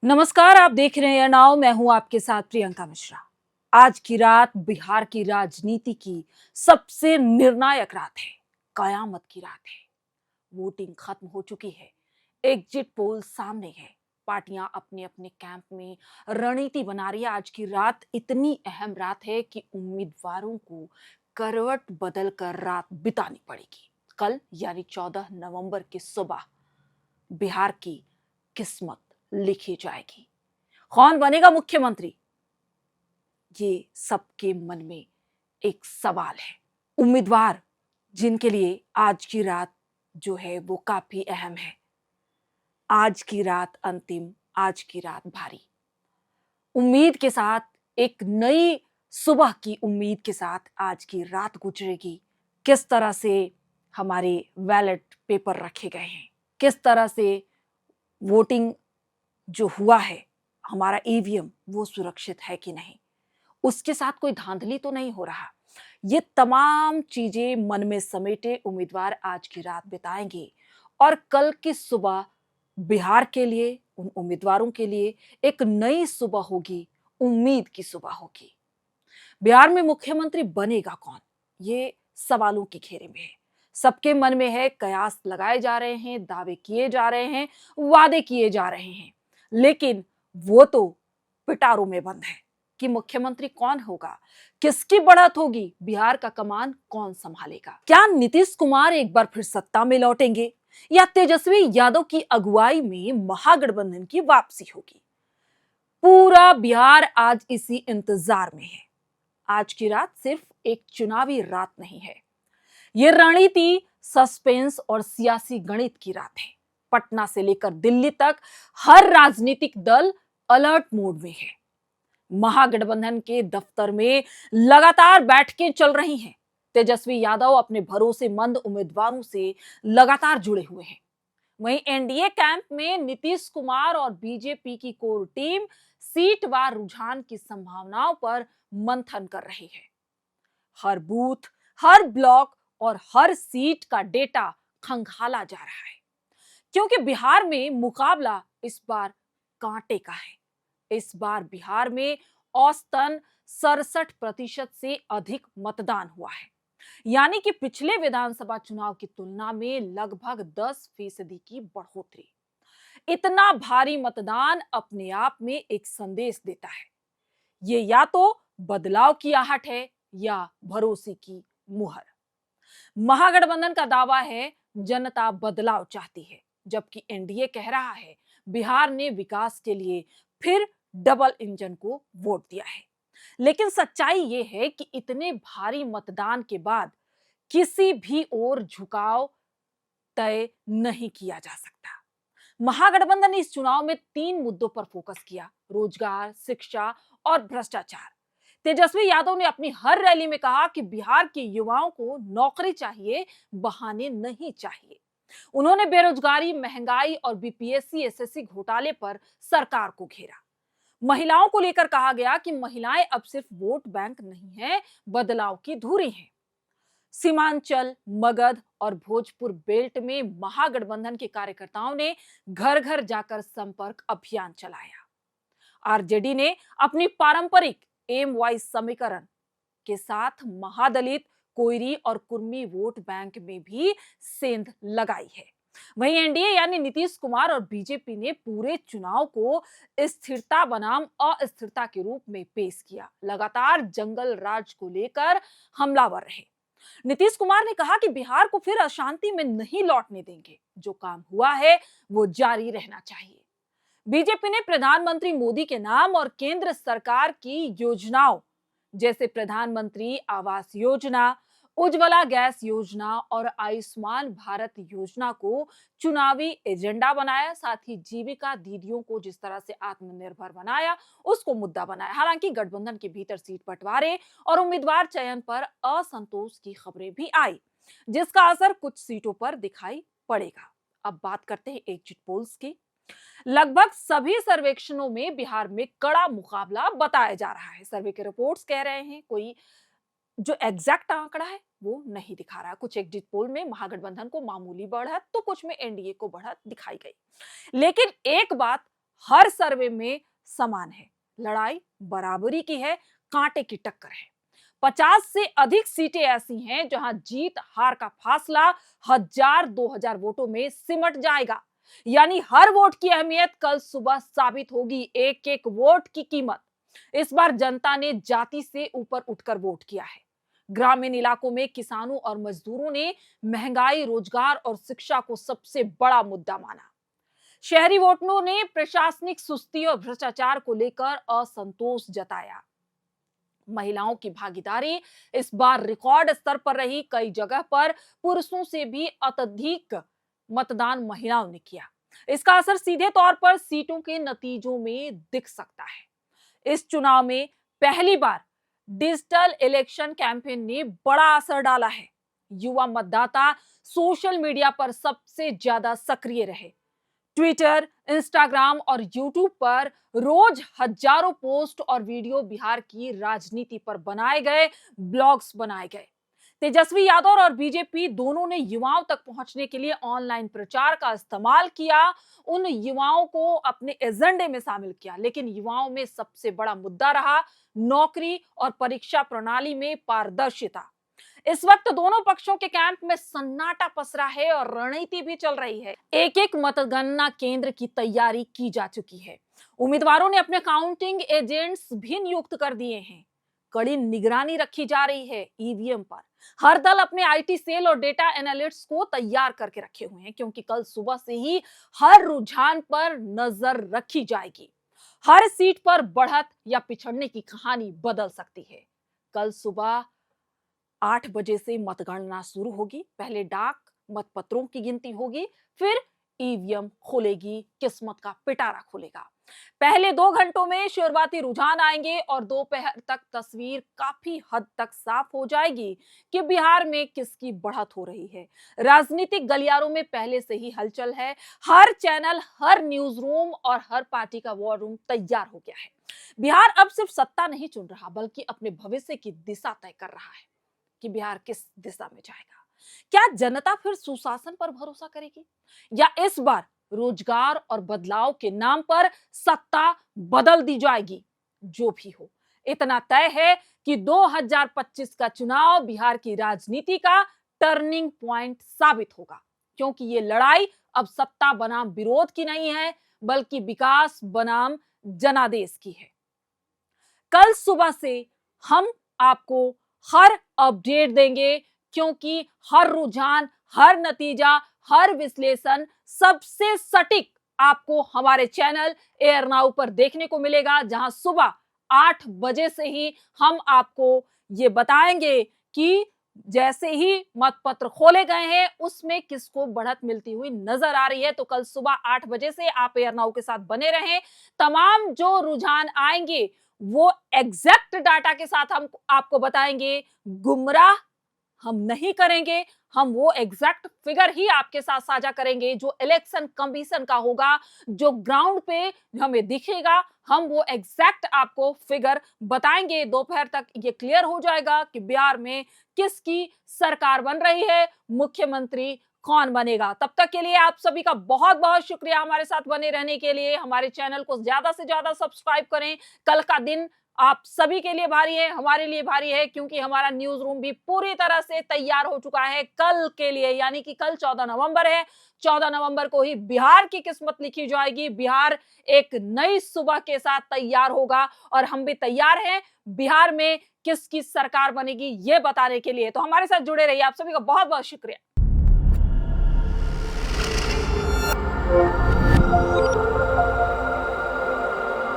नमस्कार, आप देख रहे हैं नाउ। मैं हूं आपके साथ प्रियंका मिश्रा। आज की रात बिहार की राजनीति की सबसे निर्णायक रात है, कयामत की रात है। वोटिंग खत्म हो चुकी है, एग्जिट पोल सामने है, पार्टियां अपने अपने कैंप में रणनीति बना रही है। आज की रात इतनी अहम रात है कि उम्मीदवारों को करवट बदल कर रात बितानी पड़ेगी। कल यानी 14 नवंबर की सुबह बिहार की किस्मत लिखी जाएगी। कौन बनेगा मुख्यमंत्री, ये सबके मन में एक सवाल है। उम्मीदवार जिनके लिए आज की रात जो है वो काफी अहम है। आज की रात अंतिम, आज की रात भारी। उम्मीद के साथ, एक नई सुबह की उम्मीद के साथ आज की रात गुजरेगी। किस तरह से हमारे बैलेट पेपर रखे गए हैं, किस तरह से वोटिंग जो हुआ है, हमारा ईवीएम वो सुरक्षित है कि नहीं, उसके साथ कोई धांधली तो नहीं हो रहा। ये तमाम चीजें मन में समेटे उम्मीदवार आज की रात बिताएंगे और कल की सुबह बिहार के लिए, उन उम्मीदवारों के लिए एक नई सुबह होगी, उम्मीद की सुबह होगी। बिहार में मुख्यमंत्री बनेगा कौन, ये सवालों के घेरे में है। सबके मन में है, कयास लगाए जा रहे हैं, दावे किए जा रहे हैं, वादे किए जा रहे हैं, लेकिन वो तो पिटारों में बंद है कि मुख्यमंत्री कौन होगा, किसकी बढ़त होगी, बिहार का कमान कौन संभालेगा। क्या नीतीश कुमार एक बार फिर सत्ता में लौटेंगे या तेजस्वी यादव की अगुवाई में महागठबंधन की वापसी होगी। पूरा बिहार आज इसी इंतजार में है। आज की रात सिर्फ एक चुनावी रात नहीं है, ये रणनीति, सस्पेंस और सियासी गणित की रात है। पटना से लेकर दिल्ली तक हर राजनीतिक दल अलर्ट मोड में है। महागठबंधन के दफ्तर में लगातार बैठकें चल रही हैं। तेजस्वी यादव अपने भरोसेमंद उम्मीदवारों से लगातार जुड़े हुए हैं। वहीं एनडीए कैंप में नीतीश कुमार और बीजेपी की कोर टीम सीटवार रुझान की संभावनाओं पर मंथन कर रही है। हर बूथ, हर ब्लॉक और हर सीट का डेटा खंगाला जा रहा है, क्योंकि बिहार में मुकाबला इस बार कांटे का है। इस बार बिहार में औसतन 67% से अधिक मतदान हुआ है, यानी कि पिछले विधानसभा चुनाव की तुलना में लगभग 10% की बढ़ोतरी। इतना भारी मतदान अपने आप में एक संदेश देता है। ये या तो बदलाव की आहट है या भरोसे की मुहर। महागठबंधन का दावा है जनता बदलाव चाहती है, जबकि एनडीए कह रहा है बिहार ने विकास के लिए फिर डबल इंजन को वोट दिया है। लेकिन सच्चाई यह है कि इतने भारी मतदान के बाद किसी भी ओर झुकाव तय नहीं किया जा सकता। महागठबंधन ने इस चुनाव में 3 मुद्दों पर फोकस किया: रोजगार, शिक्षा और भ्रष्टाचार। तेजस्वी यादव ने अपनी हर रैली में कहा कि बिहार के युवाओं को नौकरी चाहिए, बहाने नहीं चाहिए। उन्होंने बेरोजगारी, महंगाई और बीपीएससी एसएससी घोटाले पर सरकार को घेरा। महिलाओं को लेकर कहा गया कि महिलाएं अब सिर्फ वोट बैंक नहीं है, बदलाव की धुरी हैं। सीमांचल, मगध और भोजपुर बेल्ट में महागठबंधन के कार्यकर्ताओं ने घर घर जाकर संपर्क अभियान चलाया। आरजेडी ने अपनी पारंपरिक एम वाइज समीकरण के साथ महादलित, कोयरी और कुर्मी वोट बैंक में भी सेंध लगाई है। वहीं एनडीए यानी नीतीश कुमार और बीजेपी ने पूरे चुनाव को स्थिरता बनाम अस्थिरता के रूप में पेश किया। लगातार जंगल राज को लेकर हमलावर रहे। नीतीश कुमार ने कहा कि बिहार को फिर अशांति में नहीं लौटने देंगे, जो काम हुआ है वो जारी रहना चाहिए। बीजेपी ने प्रधानमंत्री मोदी के नाम और केंद्र सरकार की योजनाओं जैसे प्रधानमंत्री आवास योजना, उज्ज्वला गैस योजना और आयुष्मान भारत योजना को चुनावी एजेंडा बनाया। साथ ही जीविका दीदियों को जिस तरह से आत्मनिर्भर बनाया, उसको मुद्दा बनाया। हालांकि गठबंधन के भीतर सीट बंटवारे और उम्मीदवार चयन पर असंतोष की खबरें भी आई, जिसका असर कुछ सीटों पर दिखाई पड़ेगा। अब बात करते हैं एग्जिट पोल्स की। लगभग सभी सर्वेक्षणों में बिहार में कड़ा मुकाबला बताया जा रहा है। सर्वे के रिपोर्ट्स कह रहे हैं, कोई जो एग्जैक्ट आंकड़ा है वो नहीं दिखा रहा। कुछ एग्जिट पोल में महागठबंधन को मामूली बढ़त तो कुछ में एनडीए को बढ़त दिखाई गई। लेकिन एक बात हर सर्वे में समान है। लड़ाई बराबरी की है, कांटे की टक्कर है। 50 से अधिक सीटें ऐसी हैं जहां जीत हार का फासला 1000-2000 वोटों में सिमट जाएगा। यानी हर वोट की अहमियत कल सुबह साबित होगी, एक एक वोट की कीमत। इस बार जनता ने जाति से ऊपर उठकर वोट किया है। ग्रामीण इलाकों में किसानों और मजदूरों ने महंगाई, रोजगार और शिक्षा को सबसे बड़ा मुद्दा माना। शहरी वोटरों ने प्रशासनिक सुस्ती और भ्रष्टाचार को लेकर असंतोष जताया। महिलाओं की भागीदारी इस बार रिकॉर्ड स्तर पर रही। कई जगह पर पुरुषों से भी अत्यधिक मतदान महिलाओं ने किया। इसका असर सीधे तौर पर सीटों के नतीजों में दिख सकता है। इस चुनाव में पहली बार डिजिटल इलेक्शन कैंपेन ने बड़ा असर डाला है। युवा मतदाता सोशल मीडिया पर सबसे ज्यादा सक्रिय रहे। ट्विटर, इंस्टाग्राम और यूट्यूब पर रोज हजारों पोस्ट और वीडियो बिहार की राजनीति पर बनाए गए, ब्लॉग्स बनाए गए। तेजस्वी यादव और बीजेपी दोनों ने युवाओं तक पहुंचने के लिए ऑनलाइन प्रचार का इस्तेमाल किया, उन युवाओं को अपने एजेंडे में शामिल किया। लेकिन युवाओं में सबसे बड़ा मुद्दा रहा नौकरी और परीक्षा प्रणाली में पारदर्शिता। इस वक्त दोनों पक्षों के कैंप में सन्नाटा पसरा है और रणनीति भी चल रही है। एक एक मतगणना केंद्र की तैयारी की जा चुकी है। उम्मीदवारों ने अपने काउंटिंग एजेंट्स भी नियुक्त कर दिए हैं। कड़ी निगरानी रखी जा रही है ईवीएम पर। हर दल अपने आईटी सेल और डेटा एनालिस्ट्स को तैयार करके रखे हुए हैं, क्योंकि कल सुबह से ही हर रुझान पर नजर रखी जाएगी। हर सीट पर बढ़त या पिछड़ने की कहानी बदल सकती है। कल सुबह 8 बजे से मतगणना शुरू होगी। पहले डाक मतपत्रों की गिनती होगी, फिर ईवीएम खोलेगी, किस्मत का पिटारा खुलेगा। पहले 2 घंटों में शुरुआती रुझान आएंगे और दोपहर तक तस्वीर काफी हद तक साफ हो जाएगी कि बिहार में किसकी बढ़त हो रही है। राजनीतिक गलियारों में पहले से ही हलचल है। हर चैनल, हर न्यूज रूम और हर पार्टी का वॉर रूम तैयार हो गया है। बिहार अब सिर्फ सत्ता नहीं चुन रहा, बल्कि अपने भविष्य की दिशा तय कर रहा है कि बिहार किस दिशा में जाएगा। क्या जनता फिर सुशासन पर भरोसा करेगी, या इस बार रोजगार और बदलाव के नाम पर सत्ता बदल दी जाएगी? जो भी हो, इतना तय है कि 2025 का चुनाव बिहार की राजनीति का टर्निंग पॉइंट साबित होगा, क्योंकि ये लड़ाई अब सत्ता बनाम विरोध की नहीं है, बल्कि विकास बनाम जनादेश की है। कल सुबह से हम आपको हर अपडेट देंगे, क्योंकि हर रुझान, हर नतीजा, हर विश्लेषण सबसे सटीक आपको हमारे चैनल एयर नाउ पर देखने को मिलेगा, जहां सुबह 8 बजे से ही हम आपको ये बताएंगे कि जैसे ही मतपत्र खोले गए हैं उसमें किसको बढ़त मिलती हुई नजर आ रही है। तो कल सुबह 8 बजे से आप एयर नाउ के साथ बने रहें। तमाम जो रुझान आएंगे वो एग्जैक्ट डाटा के साथ हम आपको बताएंगे। गुमराह हम नहीं करेंगे, हम वो एग्जैक्ट फिगर ही आपके साथ साझा करेंगे जो इलेक्शन कमीशन का होगा, जो ग्राउंड पे हमें दिखेगा, हम वो एग्जैक्ट आपको फिगर बताएंगे। दोपहर तक ये क्लियर हो जाएगा कि बिहार में किसकी सरकार बन रही है, मुख्यमंत्री कौन बनेगा। तब तक के लिए आप सभी का बहुत बहुत शुक्रिया हमारे साथ बने रहने के लिए। हमारे चैनल को ज्यादा से ज्यादा सब्सक्राइब करें। कल का दिन आप सभी के लिए भारी है, हमारे लिए भारी है, क्योंकि हमारा न्यूज रूम भी पूरी तरह से तैयार हो चुका है कल के लिए। यानी कि कल 14 नवंबर है। 14 नवंबर को ही बिहार की किस्मत लिखी जाएगी। बिहार एक नई सुबह के साथ तैयार होगा और हम भी तैयार हैं बिहार में किसकी सरकार बनेगी ये बताने के लिए। तो हमारे साथ जुड़े रहिए। आप सभी का बहुत बहुत शुक्रिया।